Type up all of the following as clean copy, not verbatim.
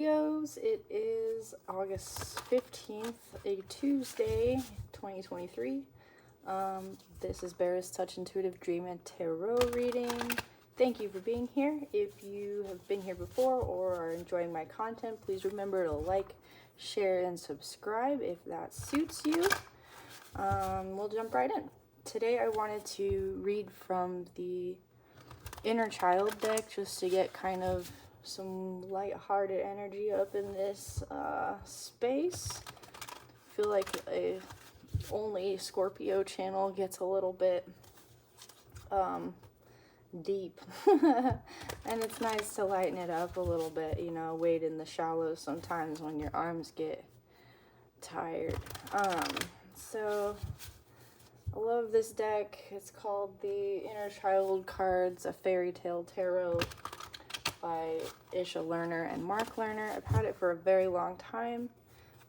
Scorpios, it is August 15th, a Tuesday, 2023. This is Bear's Touch Intuitive Dream and Tarot reading. Thank you for being here. If you have been here before or are enjoying my content, please remember to like, share, and subscribe if that suits you. We'll jump right in. Today I wanted to read from the Inner Child deck just to get kind of some light-hearted energy up in this space. I feel like only Scorpio channel gets a little bit deep. And it's nice to lighten it up a little bit, you know, wade in the shallows sometimes when your arms get tired. So I love this deck. It's called the Inner Child Cards, a Fairy Tale Tarot by Isha Lerner and Mark Lerner. I've had it for a very long time.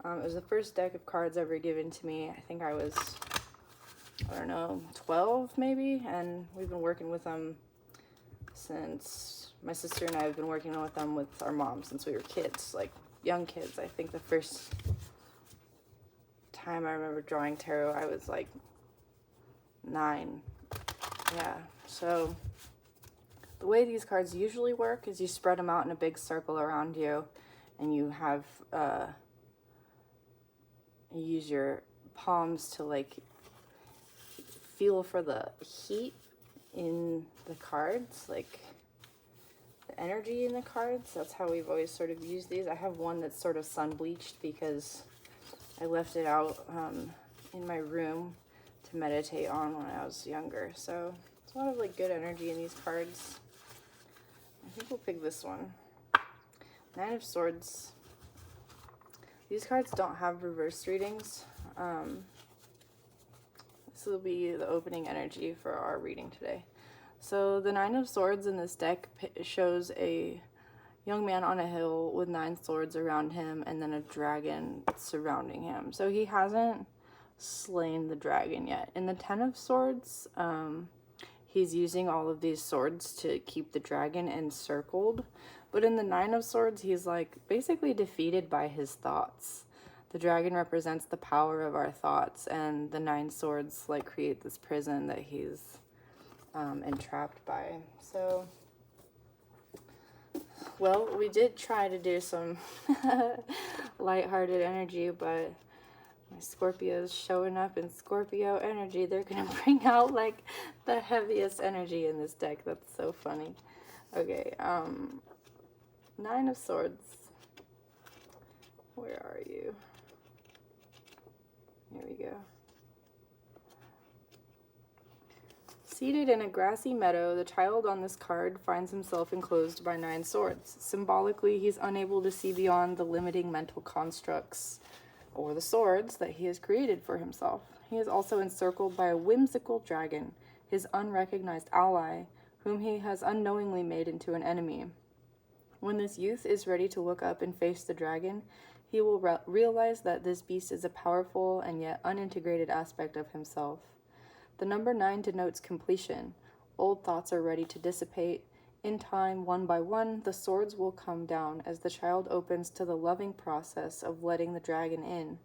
It was the first deck of cards ever given to me. I think I was, 12 maybe, and we've been working with them since, my sister and I have been working with them with our mom since we were kids, like young kids. I think the first time I remember drawing tarot, I was like 9. Yeah, so the way these cards usually work is you spread them out in a big circle around you, and you have you use your palms to like feel for the heat in the cards, like the energy in the cards. That's how we've always sort of used these. I have one that's sort of sun bleached because I left it out in my room to meditate on when I was younger. So it's a lot of like good energy in these cards. I think we'll pick this one. Nine of Swords. These cards don't have reverse readings. This will be the opening energy for our reading today. So the Nine of Swords in this deck shows a young man on a hill with 9 swords around him and then a dragon surrounding him. So he hasn't slain the dragon yet. In the 10 of Swords, he's using all of these swords to keep the dragon encircled. But in the 9 of Swords, he's like basically defeated by his thoughts. The dragon represents the power of our thoughts, and the 9 swords like create this prison that he's entrapped by. So, well, we did try to do some lighthearted energy, but my Scorpios showing up in Scorpio energy, they're gonna bring out like the heaviest energy in this deck. That's so funny. Okay, 9 of Swords. Where are you? Here we go. Seated in a grassy meadow, the child on this card finds himself enclosed by 9 swords. Symbolically, he's unable to see beyond the limiting mental constructs or the swords that he has created for himself. He is also encircled by a whimsical dragon, his unrecognized ally, whom he has unknowingly made into an enemy. When this youth is ready to look up and face the dragon, he will realize that this beast is a powerful and yet unintegrated aspect of himself. The number 9 denotes completion. Old thoughts are ready to dissipate. In time, one by one, the swords will come down as the child opens to the loving process of letting the dragon in.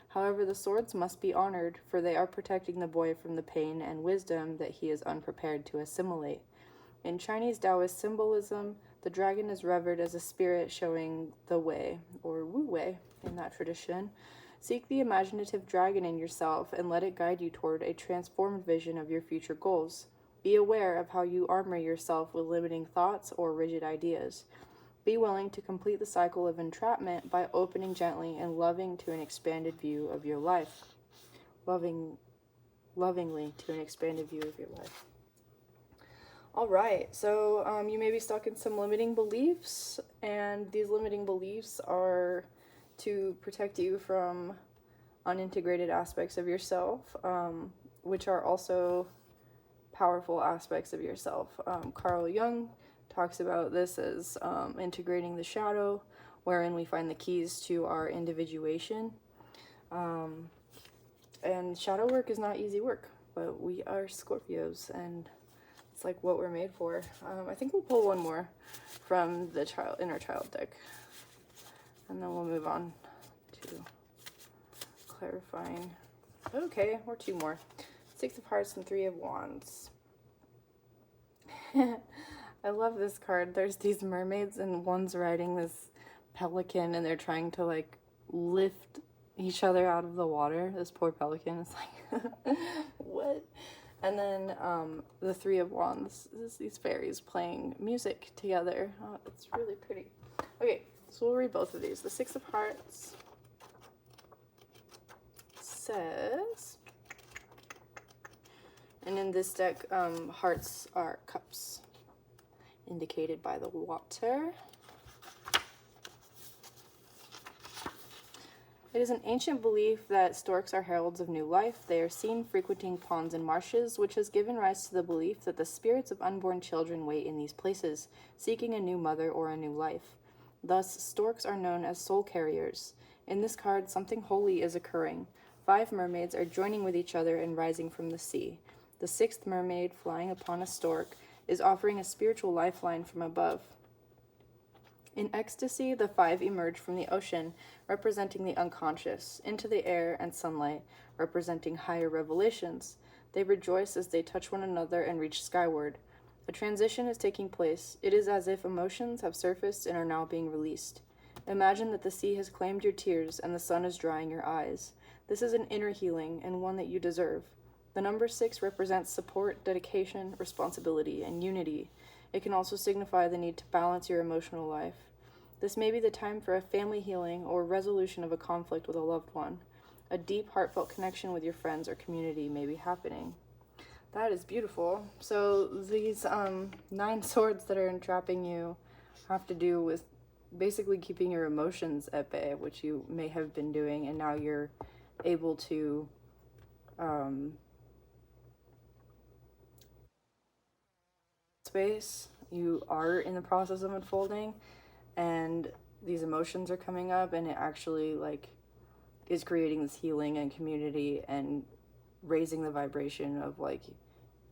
However, the swords must be honored, for they are protecting the boy from the pain and wisdom that he is unprepared to assimilate. In Chinese Taoist symbolism, the dragon is revered as a spirit showing the way, or wu wei in that tradition. Seek the imaginative dragon in yourself and let it guide you toward a transformed vision of your future goals. Be aware of how you armor yourself with limiting thoughts or rigid ideas. Be willing to complete the cycle of entrapment by opening gently and loving to an expanded view of your life. Lovingly to an expanded view of your life. All right, so you may be stuck in some limiting beliefs, and these limiting beliefs are to protect you from unintegrated aspects of yourself, which are also powerful aspects of yourself. Carl Jung talks about this as integrating the shadow, wherein we find the keys to our individuation. And shadow work is not easy work, but we are Scorpios, and it's like what we're made for. I think we'll pull one more from the inner child deck. And then we'll move on to clarifying. Okay, or two more. Six of Hearts and Three of Wands. I love this card. There's these mermaids and one's riding this pelican and they're trying to like lift each other out of the water. This poor pelican is like, what? And then the Three of Wands is these fairies playing music together. Oh, it's really pretty. Okay, so we'll read both of these. The Six of Hearts says, and in this deck, hearts are cups, indicated by the water. It is an ancient belief that storks are heralds of new life. They are seen frequenting ponds and marshes, which has given rise to the belief that the spirits of unborn children wait in these places, seeking a new mother or a new life. Thus, storks are known as soul carriers. In this card, something holy is occurring. 5 mermaids are joining with each other and rising from the sea. The 6th mermaid, flying upon a stork, is offering a spiritual lifeline from above. In ecstasy, the 5 emerge from the ocean, representing the unconscious, into the air and sunlight, representing higher revelations. They rejoice as they touch one another and reach skyward. A transition is taking place. It is as if emotions have surfaced and are now being released. Imagine that the sea has claimed your tears and the sun is drying your eyes. This is an inner healing and one that you deserve. The number 6 represents support, dedication, responsibility, and unity. It can also signify the need to balance your emotional life. This may be the time for a family healing or resolution of a conflict with a loved one. A deep, heartfelt connection with your friends or community may be happening. That is beautiful. So these 9 swords that are entrapping you have to do with basically keeping your emotions at bay, which you may have been doing, and now you're able to space. You are in the process of unfolding, and these emotions are coming up, and it actually like is creating this healing and community and raising the vibration of like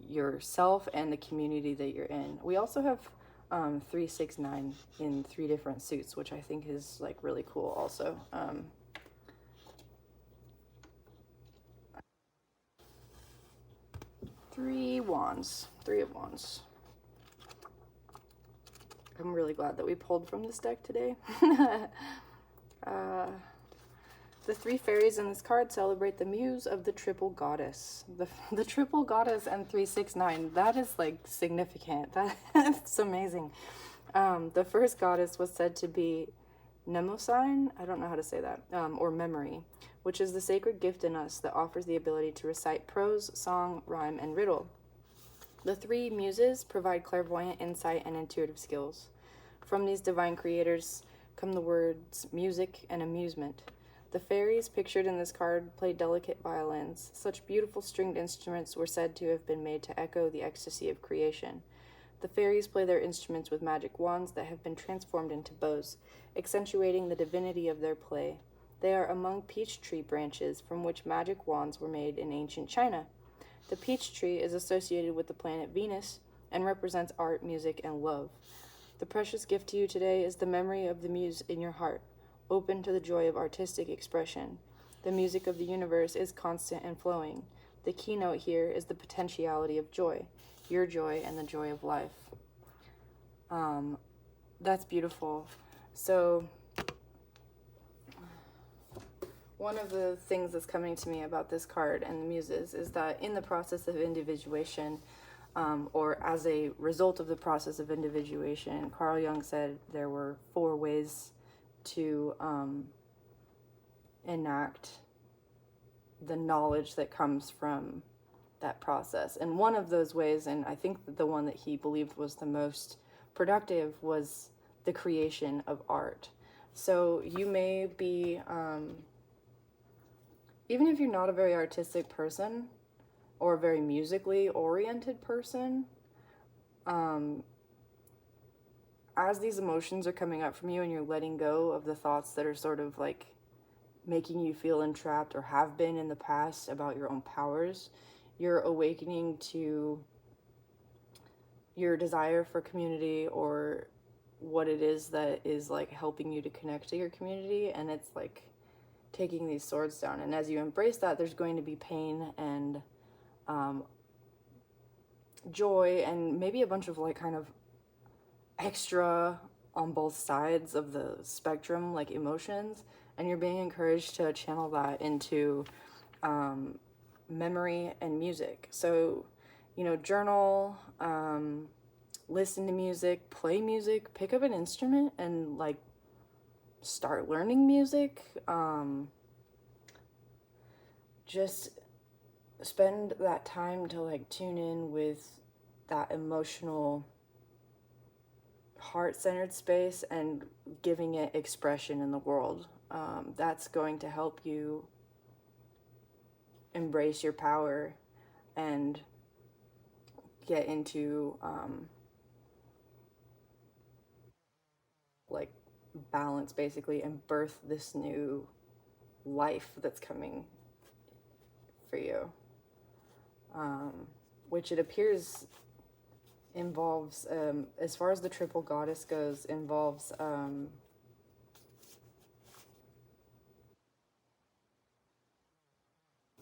yourself and the community that you're in. We also have 3, 6, 9 in 3 different suits, which I think is like really cool also. 3 wands, 3 of wands. I'm really glad that we pulled from this deck today. The 3 fairies in this card celebrate the muse of the triple goddess. The triple goddess and 3, 6, 9. That is like significant. That's amazing. The first goddess was said to be Mnemosyne, I don't know how to say that, or memory, which is the sacred gift in us that offers the ability to recite prose, song, rhyme, and riddle. The 3 muses provide clairvoyant insight and intuitive skills. From these divine creators come the words music and amusement. The fairies pictured in this card play delicate violins. Such beautiful stringed instruments were said to have been made to echo the ecstasy of creation. The fairies play their instruments with magic wands that have been transformed into bows, accentuating the divinity of their play. They are among peach tree branches from which magic wands were made in ancient China. The peach tree is associated with the planet Venus and represents art, music, and love. The precious gift to you today is the memory of the muse in your heart, open to the joy of artistic expression. The music of the universe is constant and flowing. The keynote here is the potentiality of joy, your joy and the joy of life. That's beautiful. So one of the things that's coming to me about this card and the muses is that in the process of individuation, or as a result of the process of individuation, Carl Jung said there were 4 ways to enact the knowledge that comes from that process. And one of those ways, and I think the one that he believed was the most productive, was the creation of art. So you may be, even if you're not a very artistic person or a very musically oriented person, as these emotions are coming up from you and you're letting go of the thoughts that are sort of like making you feel entrapped or have been in the past about your own powers, you're awakening to your desire for community or what it is that is like helping you to connect to your community, and it's like taking these swords down. And as you embrace that, there's going to be pain and joy and maybe a bunch of like kind of extra on both sides of the spectrum, like emotions, and you're being encouraged to channel that into memory and music. So, you know, journal, listen to music, play music, pick up an instrument and like start learning music. Just spend that time to like tune in with that emotional heart-centered space and giving it expression in the world. That's going to help you embrace your power and get into like balance basically, and birth this new life that's coming for you, which it appears involves, as far as the triple goddess goes, involves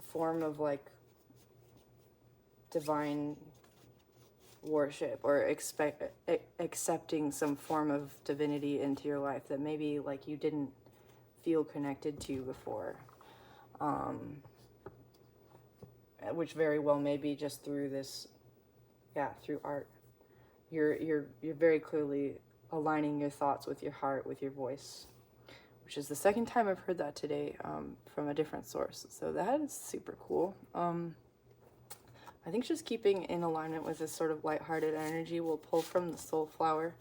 form of like divine worship, or accepting some form of divinity into your life that maybe like you didn't feel connected to before, which very well may be just through this, through art. You're very clearly aligning your thoughts with your heart, with your voice, which is the second time I've heard that today, from a different source. So that is super cool. I think just keeping in alignment with this sort of lighthearted energy, we'll pull from the Soulflower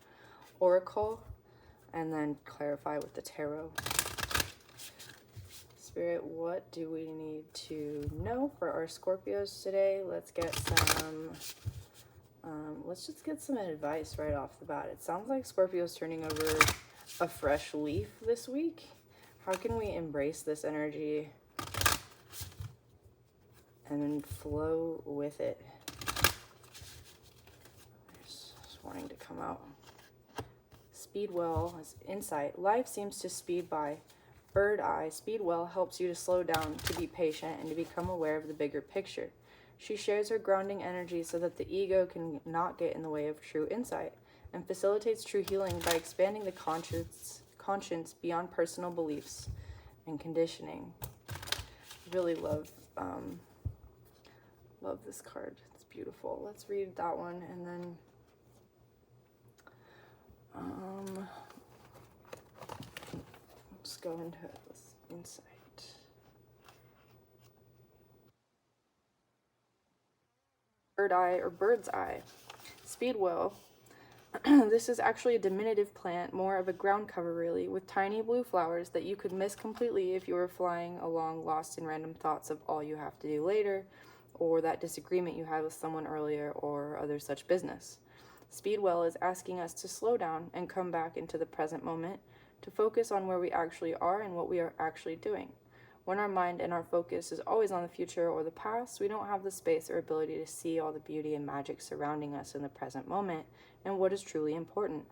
Oracle and then clarify with the tarot. Spirit, what do we need to know for our Scorpios today? Let's get some, let's just get some advice right off the bat. It sounds like Scorpio's turning over a fresh leaf this week. How can we embrace this energy and then flow with it? Just wanting to come out. Speedwell is insight. Life seems to speed by. Bird eye. Speedwell helps you to slow down, to be patient, and to become aware of the bigger picture. She shares her grounding energy so that the ego can not get in the way of true insight, and facilitates true healing by expanding the conscience beyond personal beliefs and conditioning. Really love this card. It's beautiful. Let's read that one, and then let's go into this insight. Bird eye, or bird's eye. Speedwell. This is actually a diminutive plant, more of a ground cover really, with tiny blue flowers that you could miss completely if you were flying along lost in random thoughts of all you have to do later, or that disagreement you had with someone earlier, or other such business. Speedwell is asking us to slow down and come back into the present moment, to focus on where we actually are and what we are actually doing. When our mind and our focus is always on the future or the past, we don't have the space or ability to see all the beauty and magic surrounding us in the present moment and what is truly important.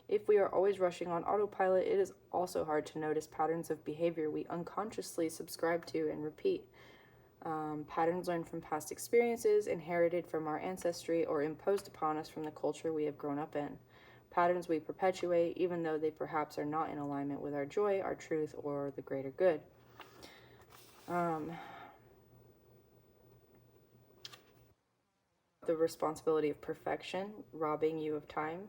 If we are always rushing on autopilot, it is also hard to notice patterns of behavior we unconsciously subscribe to and repeat. Patterns learned from past experiences, inherited from our ancestry, or imposed upon us from the culture we have grown up in. Patterns we perpetuate, even though they perhaps are not in alignment with our joy, our truth, or the greater good. The responsibility of perfection, robbing you of time,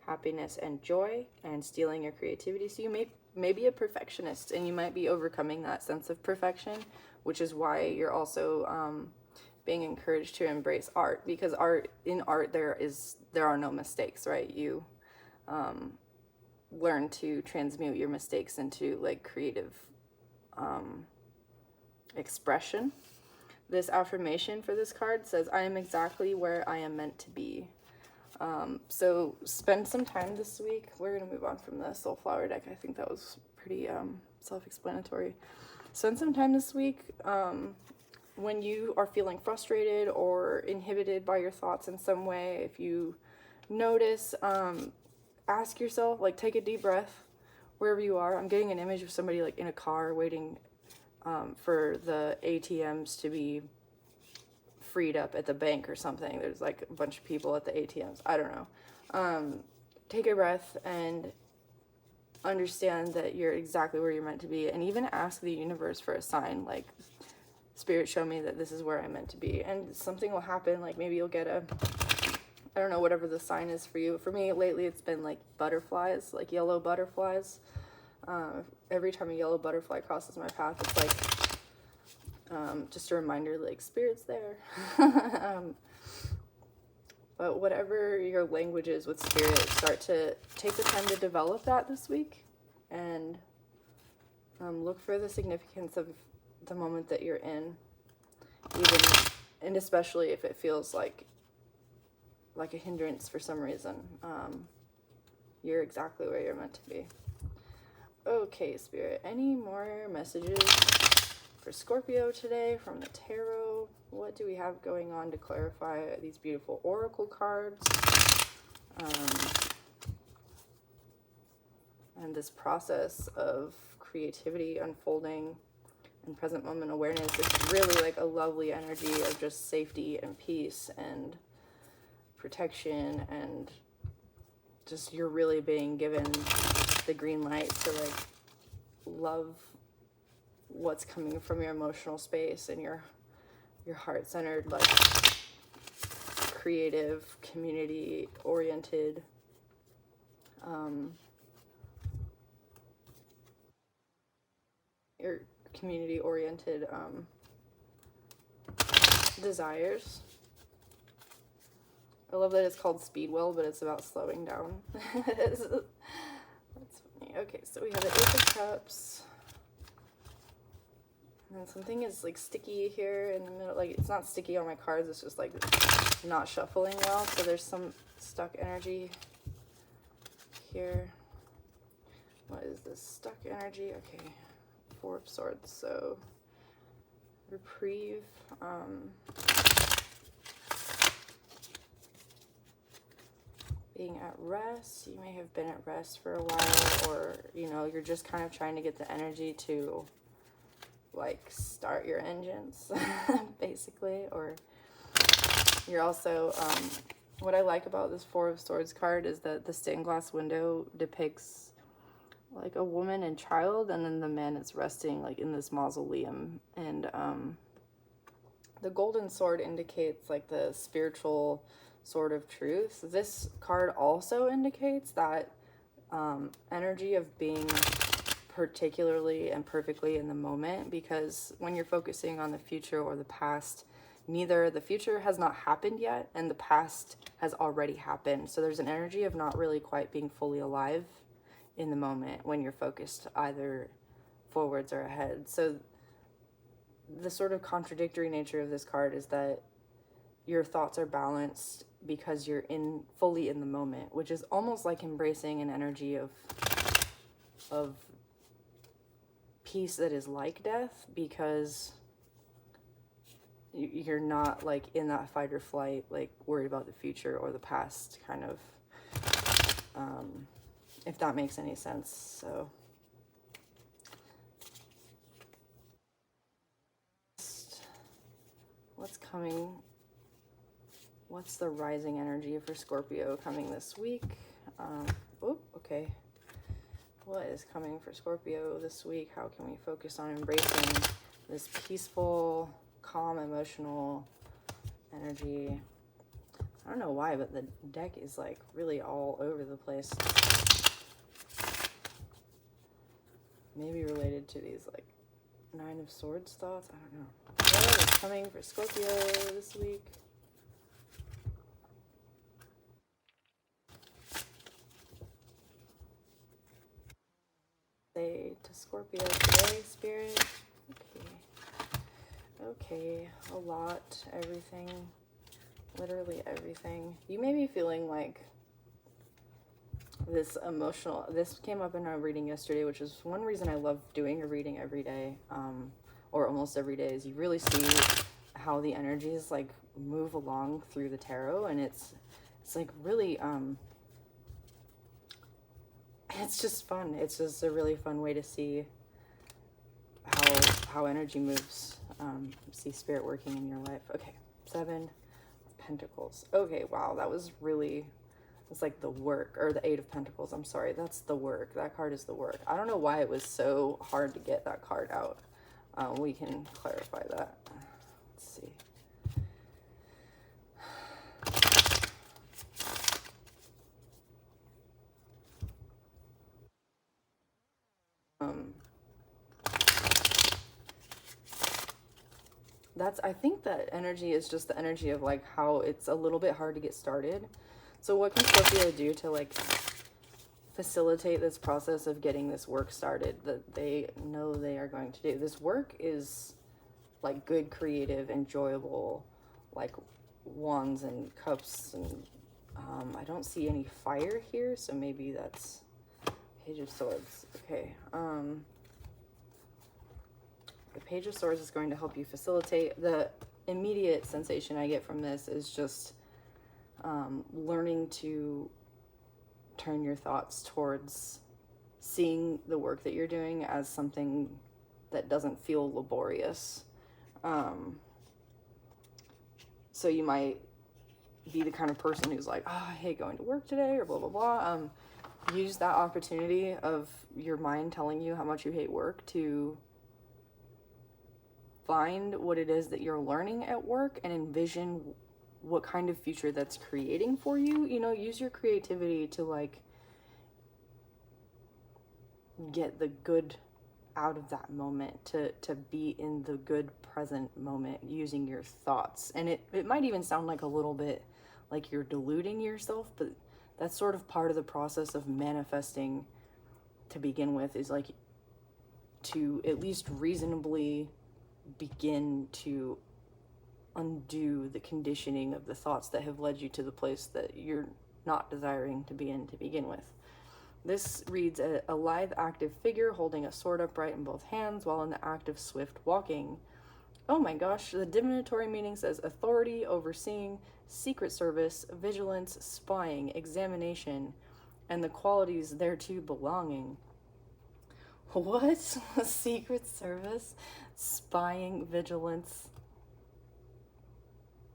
happiness, and joy, and stealing your creativity. So you may be a perfectionist, and you might be overcoming that sense of perfection, which is why you're also being encouraged to embrace art, because in art there are no mistakes, right? You learn to transmute your mistakes into like creative expression. This affirmation for this card says, I am exactly where I am meant to be. So spend some time this week. We're going to move on from the Soulflower deck. I think that was pretty self-explanatory. Spend some time this week when you are feeling frustrated or inhibited by your thoughts in some way. If you notice ask yourself, like, take a deep breath wherever you are. I'm getting an image of somebody like in a car waiting for the ATMs to be freed up at the bank or something. There's like a bunch of people at the ATMs. I don't know. Take a breath and understand that you're exactly where you're meant to be, and even ask the universe for a sign, like, Spirit, show me that this is where I'm meant to be, and something will happen. Like, maybe you'll get I don't know, whatever the sign is for you. For me lately, it's been like butterflies, like yellow butterflies. Every time a yellow butterfly crosses my path, it's like just a reminder, like, Spirit's there. But whatever your language is with Spirit, start to take the time to develop that this week, and look for the significance of the moment that you're in, even, and especially if it feels like a hindrance for some reason. You're exactly where you're meant to be. Okay, Spirit, any more messages for Scorpio today from the tarot? What do we have going on to clarify these beautiful oracle cards? And this process of creativity unfolding and present moment awareness is really like a lovely energy of just safety and peace and protection, and just you're really being given the green light to like love what's coming from your emotional space and your heart-centered, like, creative, community-oriented, your community-oriented desires. I love that it's called Speedwell, but it's about slowing down. That's funny. Okay, so we have the Ace of Cups. And then something is like sticky here in the middle. Like, it's not sticky on my cards, it's just like not shuffling well. So there's some stuck energy here. What is this stuck energy? Okay, Four of Swords. So reprieve. Being at rest. You may have been at rest for a while, or, you know, you're just kind of trying to get the energy to like start your engines basically. Or you're also what I like about this Four of Swords card is that the stained glass window depicts like a woman and child, and then the man is resting like in this mausoleum, and the golden sword indicates like the spiritual sword of truth. This card also indicates that energy of being particularly and perfectly in the moment, because when you're focusing on the future or the past, neither the future has not happened yet and the past has already happened. So there's an energy of not really quite being fully alive in the moment when you're focused either forwards or ahead. So the sort of contradictory nature of this card is that your thoughts are balanced because you're fully in the moment, which is almost like embracing an energy of peace that is like death, because you're not like in that fight or flight, like worried about the future or the past, kind of, if that makes any sense. So what's coming? What's the rising energy for Scorpio coming this week? Okay. What is coming for Scorpio this week? How can we focus on embracing this peaceful, calm, emotional energy? I don't know why, but the deck is like really all over the place. Maybe related to these like Nine of Swords thoughts. I don't know. What is coming for Scorpio this week? Say to Scorpio today, Spirit. Okay, a lot, everything, literally everything. You may be feeling like this came up in our reading yesterday, which is one reason I love doing a reading every day, or almost every day, is you really see how the energies like move along through the tarot, and it's like really it's just fun. It's just a really fun way to see how energy moves. See spirit working in your life. Okay, 7 of Pentacles. Okay, wow, that was really, it's like the work, or the 8 of Pentacles. I'm sorry, that's the work. That card is the work. I don't know why it was so hard to get that card out. We can clarify that. Let's see. I think that energy is just the energy of like how it's a little bit hard to get started. So what can Scorpio do to like facilitate this process of getting this work started that they know they are going to do? This work is like good, creative, enjoyable, like wands and cups, and I don't see any fire here, so maybe that's Page of Swords. Okay. The Page of Swords is going to help you facilitate. The immediate sensation I get from this is just learning to turn your thoughts towards seeing the work that you're doing as something that doesn't feel laborious. So you might be the kind of person who's like, oh, I hate going to work today, or blah, blah, blah. Use that opportunity of your mind telling you how much you hate work to find what it is that you're learning at work and envision what kind of future that's creating for you. You know, use your creativity to like get the good out of that moment, to be in the good present moment using your thoughts. And it might even sound like a little bit like you're deluding yourself, but that's sort of part of the process of manifesting to begin with, is like to at least reasonably begin to undo the conditioning of the thoughts that have led you to the place that you're not desiring to be in to begin with. This reads a lithe, active figure holding a sword upright in both hands while in the act of swift walking. Oh my gosh, the divinatory meaning says authority, overseeing, secret service, vigilance, spying, examination, and the qualities thereto belonging. What? Secret service, spying, vigilance,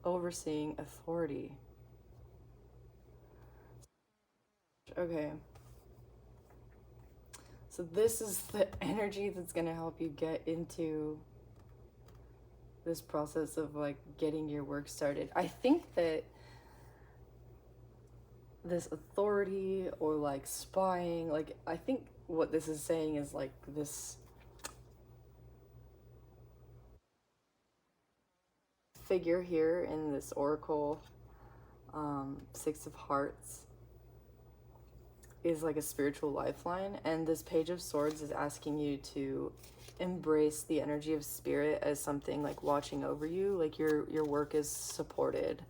overseeing, authority. Okay. So this is the energy that's going to help you get into this process of like getting your work started. I think that this authority or like spying, like I think what this is saying is like this figure here in this oracle, 6 of Hearts, is like a spiritual lifeline, and this Page of Swords is asking you to embrace the energy of spirit as something like watching over you, like your work is supported,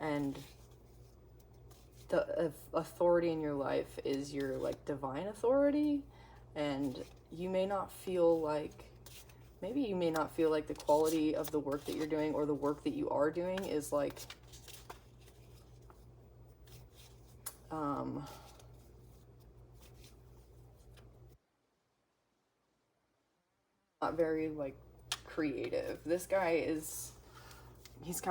and the authority in your life is your like divine authority. And you may not feel like, maybe you may not feel like the quality of the work that you're doing or the work that you are doing is like not very like creative. This guy is, he's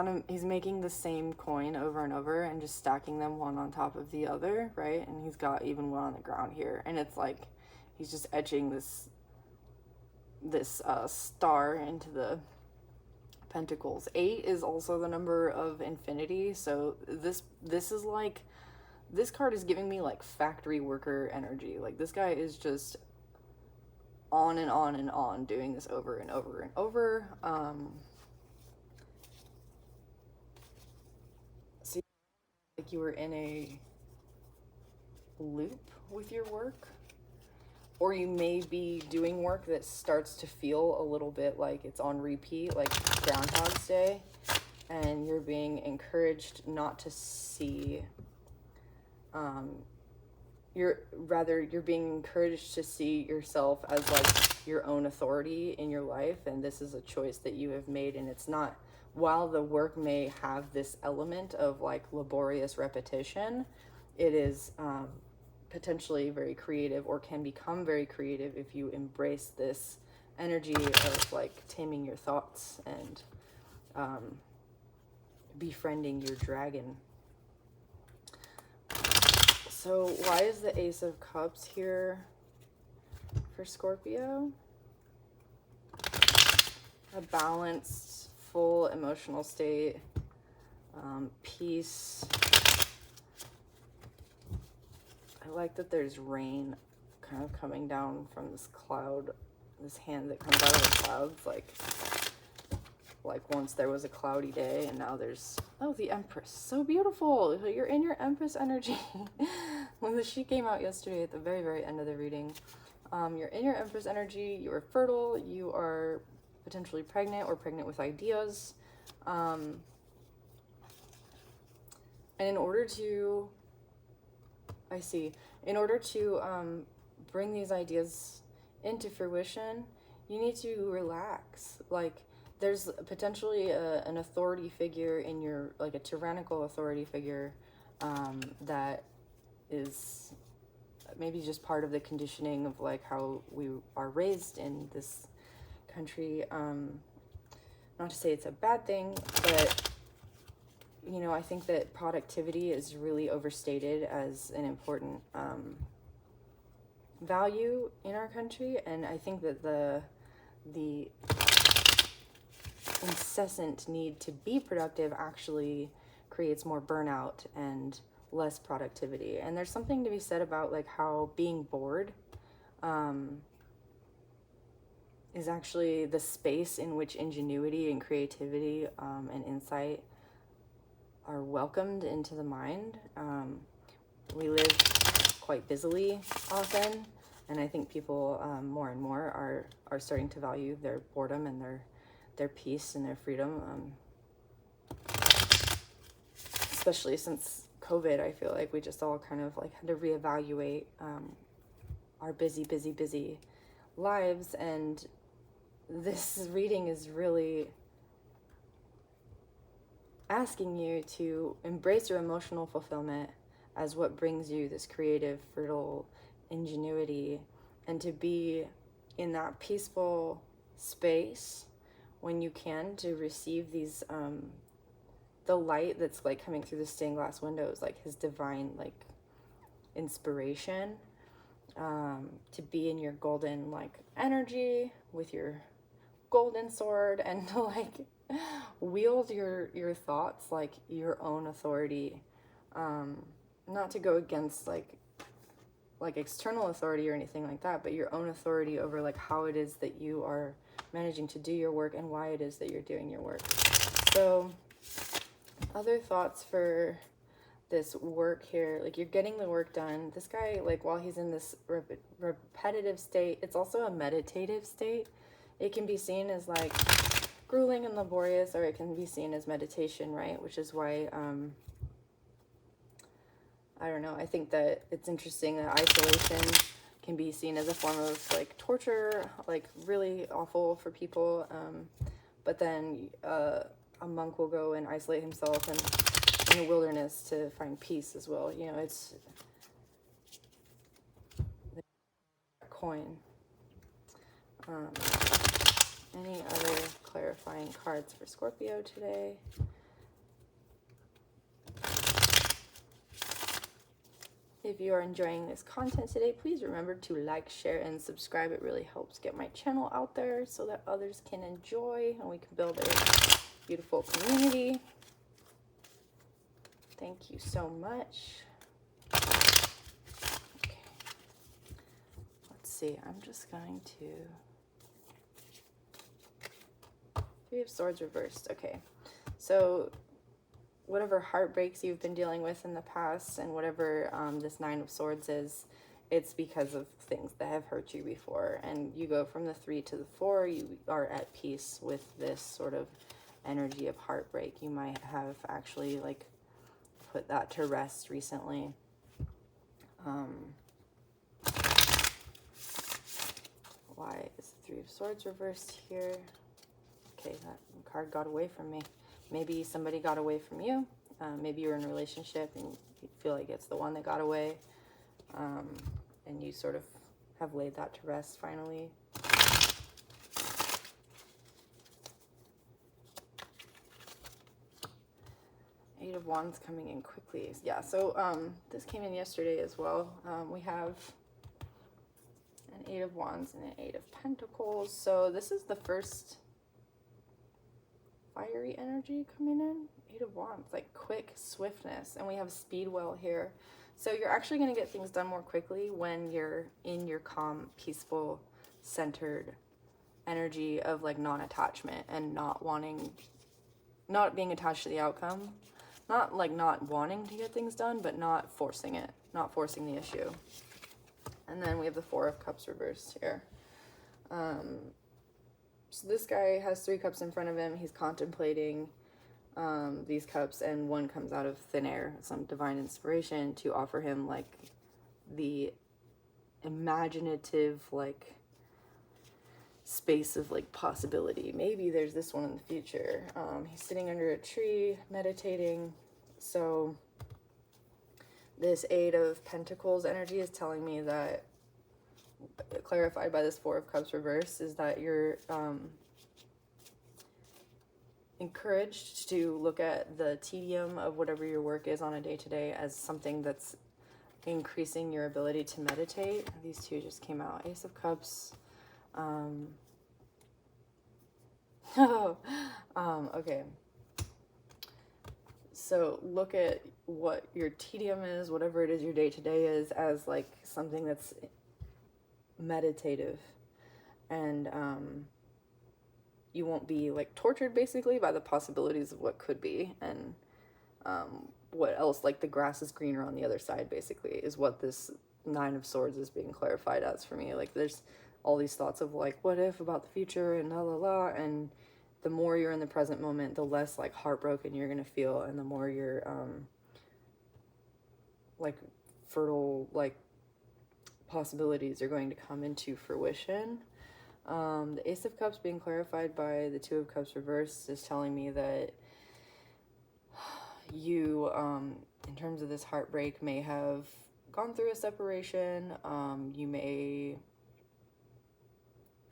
making the same coin over and over and just stacking them one on top of the other, right? And he's got even one on the ground here, and it's like he's just etching this star into the pentacles. 8 is also the number of infinity, so this is like, this card is giving me like factory worker energy. Like this guy is just on and on and on doing this over and over and over. So like you were in a loop with your work, or you may be doing work that starts to feel a little bit like it's on repeat, like Groundhog's Day, and you're being encouraged not to see, you're being encouraged to see yourself as like your own authority in your life, and this is a choice that you have made. And it's not, while the work may have this element of like laborious repetition, it is potentially very creative, or can become very creative if you embrace this energy of like taming your thoughts and befriending your dragon. So why is the Ace of Cups here for Scorpio? A balanced, full emotional state, peace. I like that there's rain kind of coming down from this cloud, this hand that comes out of the clouds, like once there was a cloudy day and now there's, oh, the Empress, so beautiful. You're in your Empress energy. When she came out yesterday at the very, very end of the reading, you're in your Empress energy, you are fertile, you are potentially pregnant or pregnant with ideas. And in order to, in order to bring these ideas into fruition, you need to relax. Like, there's potentially an authority figure in your, like a tyrannical authority figure that is maybe just part of the conditioning of like how we are raised in this country. Not to say it's a bad thing, but you know, I think that productivity is really overstated as an important value in our country, and I think that the incessant need to be productive actually creates more burnout and less productivity. And there's something to be said about like how being bored is actually the space in which ingenuity and creativity and insight are welcomed into the mind. We live quite busily often, and I think people more and more are starting to value their boredom and their peace and their freedom, especially since COVID. I feel like we just all kind of like had to reevaluate our busy lives, and this reading is really asking you to embrace your emotional fulfillment as what brings you this creative, fertile ingenuity, and to be in that peaceful space when you can, to receive these the light that's like coming through the stained glass windows, like his divine like inspiration, to be in your golden like energy with your golden sword, and to like wield your thoughts like your own authority, not to go against like external authority or anything like that, but your own authority over like how it is that you are managing to do your work and why it is that you're doing your work. So other thoughts for this work here, like you're getting the work done. This guy, like while he's in this repetitive state, it's also a meditative state. It can be seen as like grueling and laborious, or it can be seen as meditation, right? Which is why, I don't know, I think that it's interesting that isolation can be seen as a form of like torture, like really awful for people. But then a monk will go and isolate himself in the wilderness to find peace as well. You know, it's the coin. Any other clarifying cards for Scorpio today? If you are enjoying this content today, please remember to like, share, and subscribe. It really helps get my channel out there so that others can enjoy and we can build a beautiful community. Thank you so much. Okay. Let's see. I'm just going to... Three of Swords reversed. Okay. So whatever heartbreaks you've been dealing with in the past, and whatever this Nine of Swords is, it's because of things that have hurt you before. And you go from the 3 to the 4, you are at peace with this sort of energy of heartbreak. You might have actually like put that to rest recently. Why is the 3 of Swords reversed here? Okay, that card got away from me. Maybe somebody got away from you. Maybe you're in a relationship and you feel like it's the one that got away. and you sort of have laid that to rest finally. Eight of Wands coming in quickly. Yeah, so this came in yesterday as well. We have an Eight of Wands and an Eight of Pentacles. So this is the first fiery energy coming in. Eight of Wands, like quick swiftness. And we have Speedwell here. So you're actually going to get things done more quickly when you're in your calm, peaceful, centered energy of like non-attachment and not being attached to the outcome. Not like not wanting to get things done, but not forcing it, not forcing the issue. And then we have the Four of Cups reversed here. So this guy has 3 cups in front of him. He's contemplating these cups, and one comes out of thin air, some divine inspiration to offer him like the imaginative like space of like possibility. Maybe there's this one in the future. He's sitting under a tree meditating. So this Eight of Pentacles energy is telling me that, clarified by this Four of Cups reverse, is that you're encouraged to look at the tedium of whatever your work is on a day-to-day as something that's increasing your ability to meditate. These two just came out. Ace of Cups. Okay. So look at what your tedium is, whatever it is your day-to-day is, as like something that's meditative, and you won't be like tortured basically by the possibilities of what could be, and what else, like the grass is greener on the other side basically is what this Nine of Swords is being clarified as for me. Like there's all these thoughts of like what if about the future and la la la, and the more you're in the present moment, the less like heartbroken you're gonna feel, and the more you're like fertile like possibilities are going to come into fruition. The Ace of Cups being clarified by the Two of Cups reversed is telling me that you, in terms of this heartbreak, may have gone through a separation. You may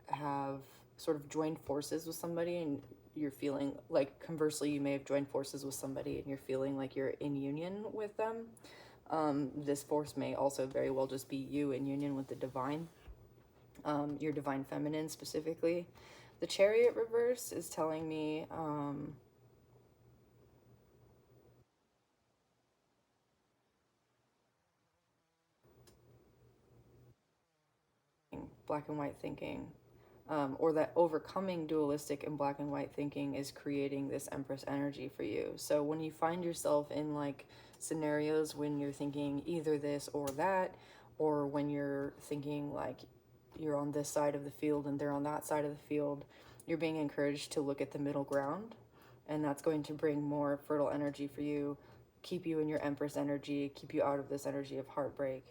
have sort of joined forces with somebody, and you're feeling like, conversely, you may have joined forces with somebody and you're feeling like you're in union with them. This force may also very well just be you in union with the divine, your divine feminine specifically. The Chariot reverse is telling me black and white thinking, or that overcoming dualistic and black and white thinking is creating this Empress energy for you. So when you find yourself in like scenarios when you're thinking either this or that, or when you're thinking like you're on this side of the field and they're on that side of the field, you're being encouraged to look at the middle ground, and that's going to bring more fertile energy for you, keep you in your Empress energy, keep you out of this energy of heartbreak.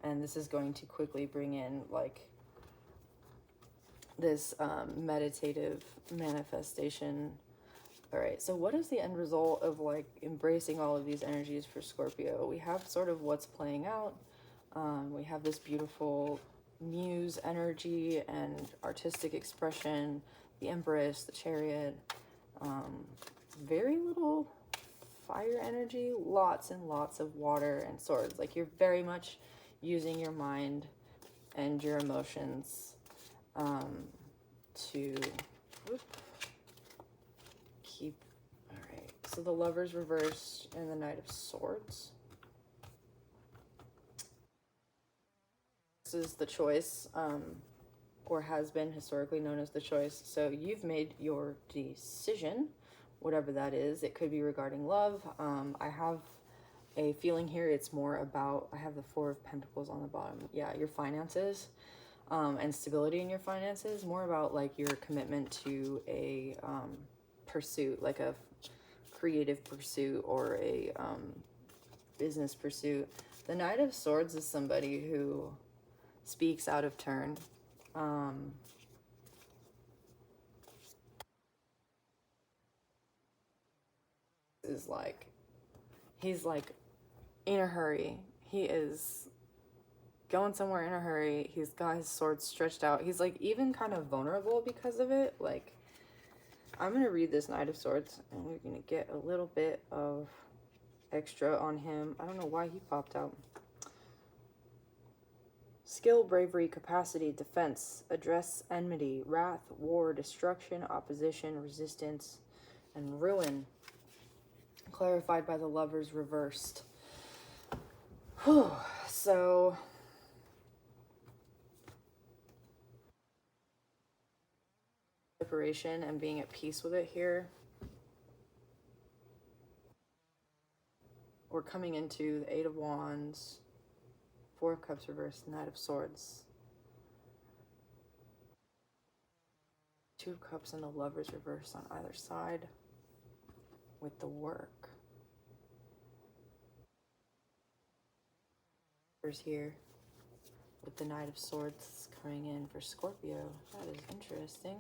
And this is going to quickly bring in like this meditative manifestation. All right, so what is the end result of like embracing all of these energies for Scorpio? We have sort of what's playing out. We have this beautiful muse energy and artistic expression, the Empress, the Chariot, very little fire energy, lots and lots of water and swords. Like you're very much using your mind and your emotions to keep. All right, so the Lovers reversed and the Knight of Swords. This is the choice, or has been historically known as the choice. So you've made your decision, whatever that is. It could be regarding love. I have a feeling here it's more about, I have the Four of Pentacles on the bottom. Yeah, your finances. And stability in your finances, more about like your commitment to a pursuit, like a creative pursuit or a business pursuit. The Knight of Swords is somebody who speaks out of turn. Is like, he's like in a hurry. He is going somewhere in a hurry. He's got his sword stretched out. He's like even kind of vulnerable because of it. Like, I'm going to read this Knight of Swords, and we're going to get a little bit of extra on him. I don't know why he popped out. Skill, bravery, capacity, defense, address enmity, wrath, war, destruction, opposition, resistance, and ruin. Clarified by the Lovers reversed. Whew. So separation and being at peace with it here. We're coming into the Eight of Wands, Four of Cups reversed, Knight of Swords, Two of Cups, and the Lovers reversed on either side with the work. There's here with the Knight of Swords coming in for Scorpio. That is interesting.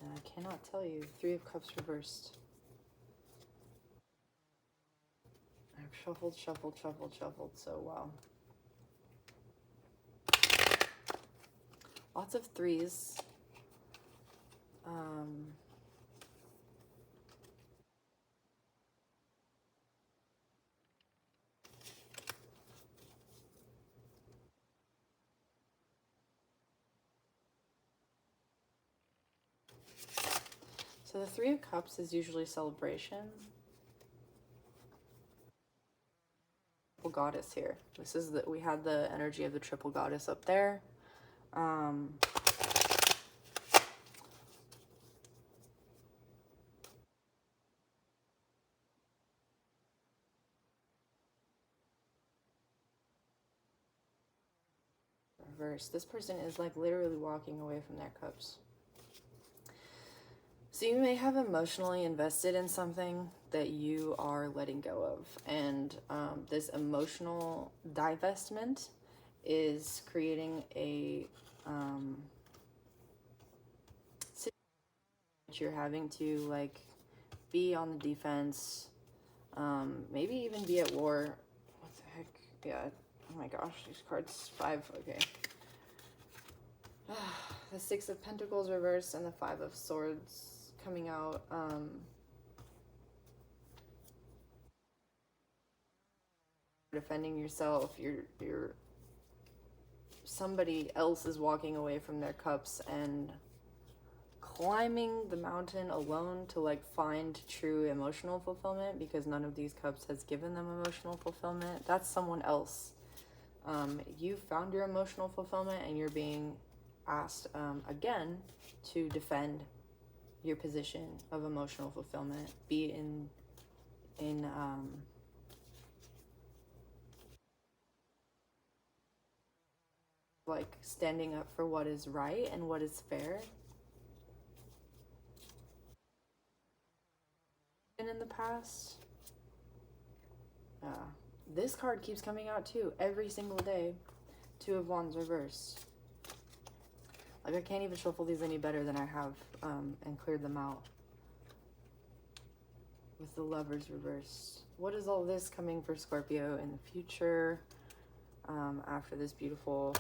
And I cannot tell you. Three of Cups reversed. I've shuffled, so wow. Lots of threes. So the Three of Cups is usually celebration. Triple Goddess here. This is the, we had the energy of the Triple Goddess up there. Reverse. This person is like literally walking away from their cups. So you may have emotionally invested in something that you are letting go of. And this emotional divestment is creating a situation that you're having to like be on the defense, maybe even be at war. What the heck? Yeah. Oh my gosh, these cards. 5. Okay. The Six of Pentacles reversed and the Five of Swords coming out. Defending yourself. You're somebody else is walking away from their cups and climbing the mountain alone to like find true emotional fulfillment, because none of these cups has given them emotional fulfillment. That's someone else. You found your emotional fulfillment and you're being asked again to defend your position of emotional fulfillment. Be in like standing up for what is right and what is fair. And in the past, this card keeps coming out too every single day. Two of Wands reversed. Like, I can't even shuffle these any better than I have and cleared them out. With the Lovers reversed. What is all this coming for Scorpio in the future? After this beautiful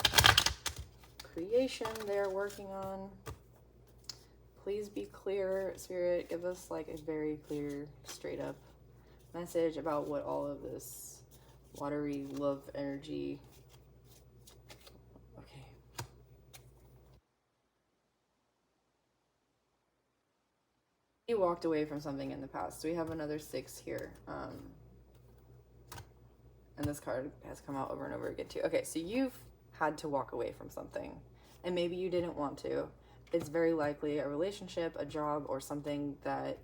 creation they're working on. Please be clear, Spirit. Give us like a very clear, straight up message about what all of this watery love energy. Okay. You walked away from something in the past. So we have another 6 here. And this card has come out over and over again too. Okay, so you've had to walk away from something, and maybe you didn't want to. It's very likely a relationship, a job, or something that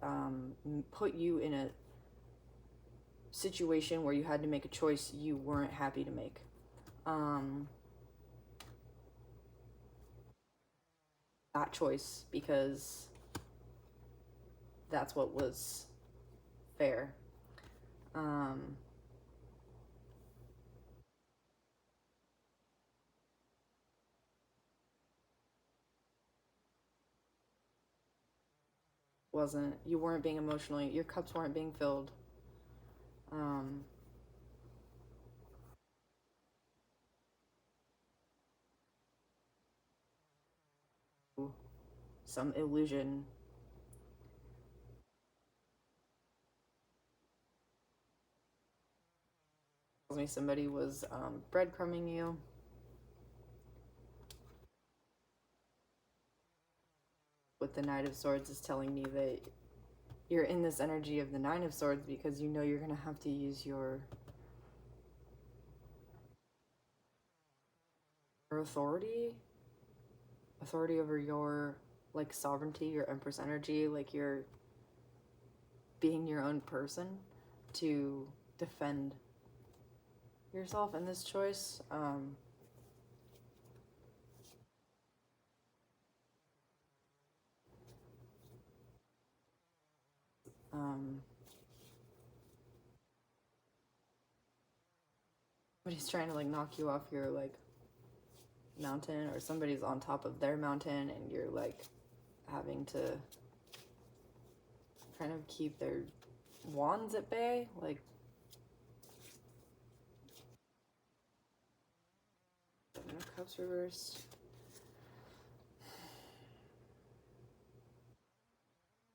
put you in a situation where you had to make a choice you weren't happy to make. That choice because that's what was fair. You weren't being emotionally, your cups weren't being filled. some illusion. Tells me somebody was breadcrumbing you. With the Knight of Swords is telling me that you're in this energy of the Nine of Swords because you know you're going to have to use your authority over your, like, sovereignty, your Empress energy, like you're being your own person to defend yourself in this choice. Somebody's trying to, like, knock you off your, like, mountain, or somebody's on top of their mountain and you're, like, having to kind of keep their wands at bay, like, no cups reversed.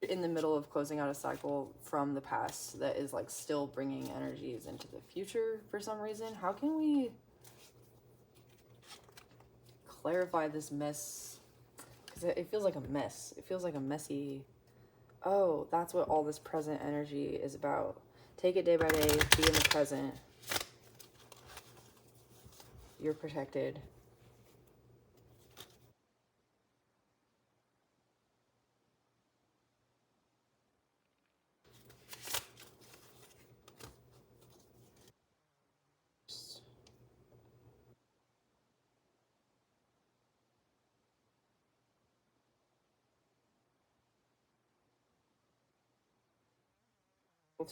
In the middle of closing out a cycle from the past that is, like, still bringing energies into the future for some reason. How can we clarify this mess? Because it feels like a mess. It feels like a messy... Oh, that's what all this present energy is about. Take it day by day, be in the present. You're protected.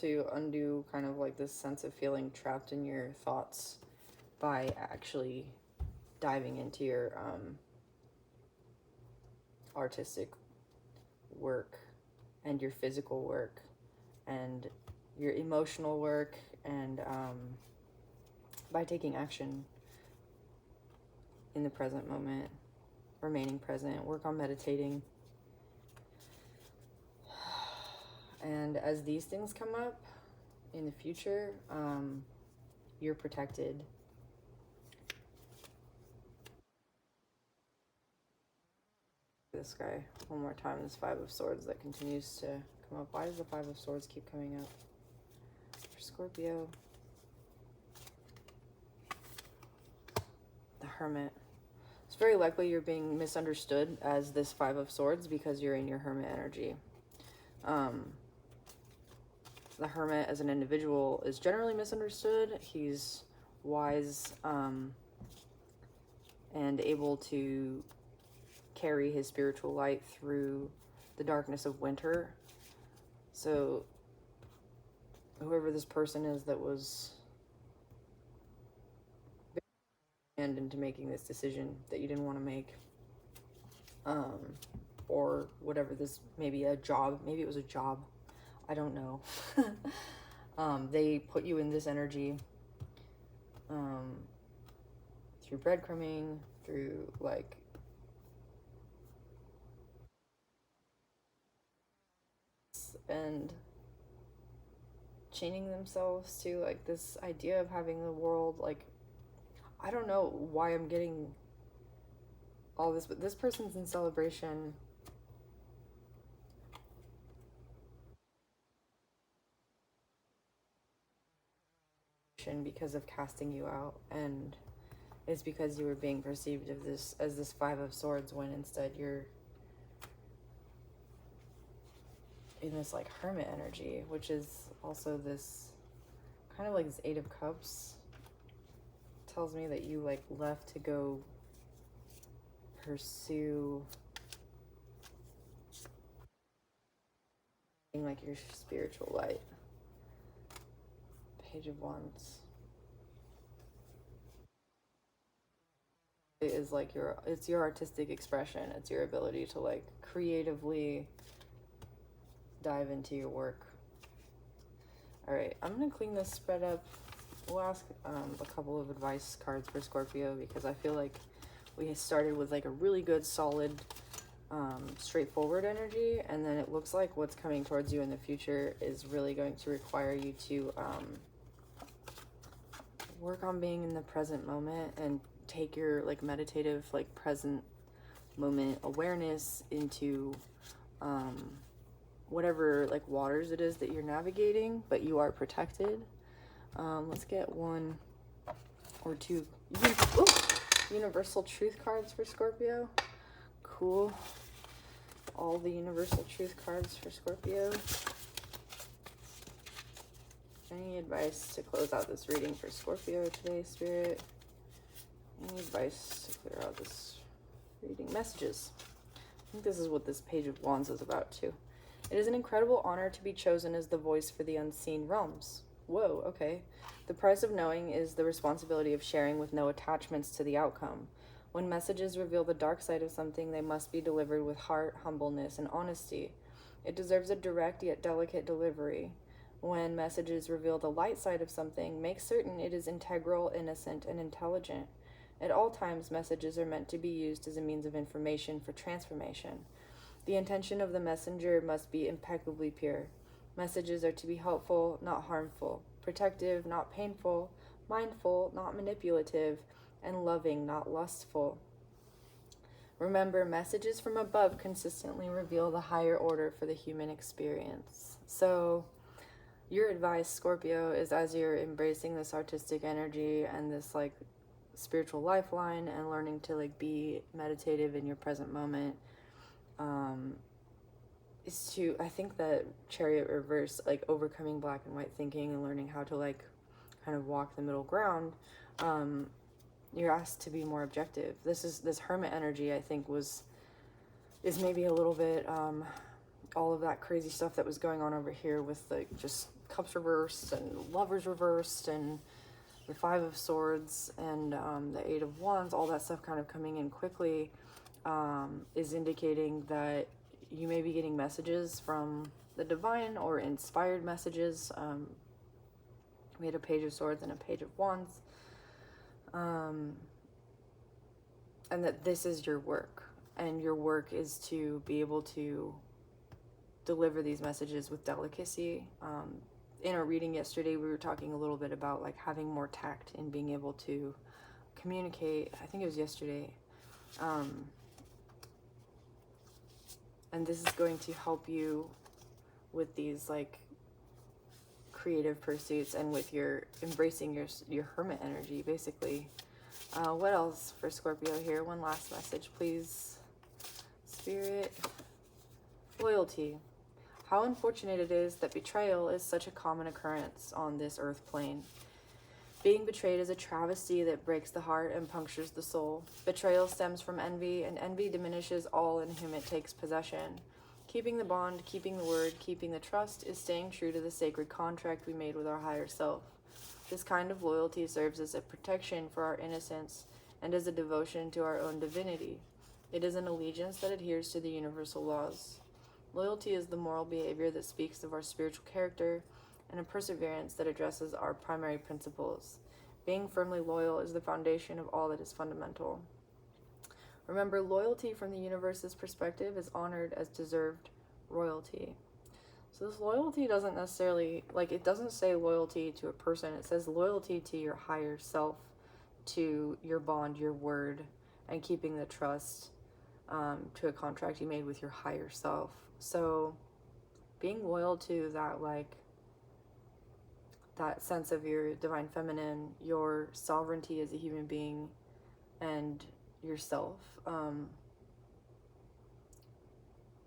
To undo kind of like this sense of feeling trapped in your thoughts by actually diving into your artistic work and your physical work and your emotional work, and by taking action in the present moment, remaining present, work on meditating. And as these things come up in the future, you're protected. This guy one more time, this Five of Swords that continues to come up. Why does the Five of Swords keep coming up for Scorpio? The Hermit. It's very likely you're being misunderstood as this Five of Swords because you're in your Hermit energy. The Hermit as an individual is generally misunderstood. He's wise and able to carry his spiritual light through the darkness of winter. So whoever this person is that was into making this decision that you didn't want to make, or whatever, this maybe a job, maybe it was a job, I don't know. They put you in this energy through breadcrumbing, through like and chaining themselves to like this idea of having the world, like, I don't know why I'm getting all this, but this person's in celebration. Because of casting you out, and it's because you were being perceived of this as this Five of Swords when instead you're in this like Hermit energy, which is also this kind of like this Eight of Cups. Tells me that you like left to go pursue like your spiritual light. Page of Wands. It is like it's your artistic expression. It's your ability to like creatively dive into your work. All right, I'm gonna clean this spread up. We'll ask a couple of advice cards for Scorpio because I feel like we started with like a really good solid straightforward energy, and then it looks like what's coming towards you in the future is really going to require you to work on being in the present moment and take your like meditative like present moment awareness into whatever like waters it is that you're navigating, but you are protected. Let's get one or two universal truth cards for Scorpio. Cool. All the universal truth cards for Scorpio. Any advice to close out this reading for Scorpio today, Spirit? Any advice to clear out this reading? Messages. I think this is what this Page of Wands is about too. It is an incredible honor to be chosen as the voice for the unseen realms. Whoa, okay. The price of knowing is the responsibility of sharing with no attachments to the outcome. When messages reveal the dark side of something, they must be delivered with heart, humbleness, and honesty. It deserves a direct yet delicate delivery. When messages reveal the light side of something, make certain it is integral, innocent, and intelligent. At all times, messages are meant to be used as a means of information for transformation. The intention of the messenger must be impeccably pure. Messages are to be helpful, not harmful, protective, not painful, mindful, not manipulative, and loving, not lustful. Remember, messages from above consistently reveal the higher order for the human experience. So, your advice, Scorpio, is as you're embracing this artistic energy and this like spiritual lifeline and learning to like be meditative in your present moment, is to, I think that Chariot reverse, like overcoming black and white thinking and learning how to like kind of walk the middle ground. You're asked to be more objective. This Hermit energy, I think, is maybe a little bit all of that crazy stuff that was going on over here with like just Cups reversed and Lovers reversed and the Five of Swords and the Eight of Wands, all that stuff kind of coming in quickly, is indicating that you may be getting messages from the divine or inspired messages. We had a Page of Swords and a Page of Wands. And that this is your work, and your work is to be able to deliver these messages with delicacy. In our reading yesterday, we were talking a little bit about like having more tact in being able to communicate. I think it was yesterday. And this is going to help you with these like creative pursuits and with your embracing your hermit energy, basically. What else for Scorpio here? One last message, please. Spirit. Loyalty. How unfortunate it is that betrayal is such a common occurrence on this earth plane. Being betrayed is a travesty that breaks the heart and punctures the soul. Betrayal stems from envy, and envy diminishes all in whom it takes possession. Keeping the bond, keeping the word, keeping the trust is staying true to the sacred contract we made with our higher self. This kind of loyalty serves as a protection for our innocence and as a devotion to our own divinity. It is an allegiance that adheres to the universal laws. Loyalty is the moral behavior that speaks of our spiritual character and a perseverance that addresses our primary principles. Being firmly loyal is the foundation of all that is fundamental. Remember, loyalty from the universe's perspective is honored as deserved royalty. So this loyalty doesn't necessarily, like, it doesn't say loyalty to a person. It says loyalty to your higher self, to your bond, your word, and keeping the trust to a contract you made with your higher self. So being loyal to that, like, that sense of your divine feminine, your sovereignty as a human being, and yourself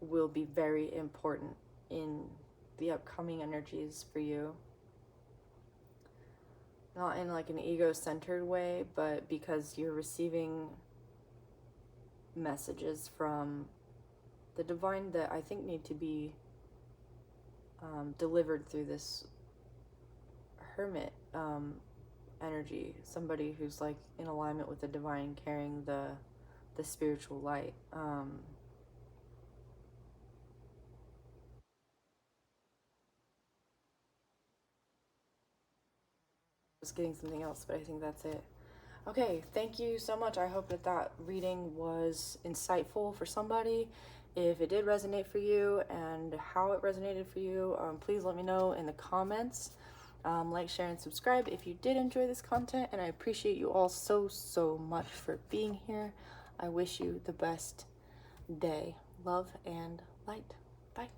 will be very important in the upcoming energies for you. Not in like an ego-centered way, but because you're receiving messages from the divine that I think need to be delivered through this hermit energy, somebody who's like in alignment with the divine, carrying the spiritual light. I was getting something else, but I think that's it. Okay, thank you so much. I hope that that reading was insightful for somebody. If it did resonate for you and how it resonated for you, please let me know in the comments. Like, share, and subscribe if you did enjoy this content, and I appreciate you all so much for being here. I wish you the best day. Love and light. Bye.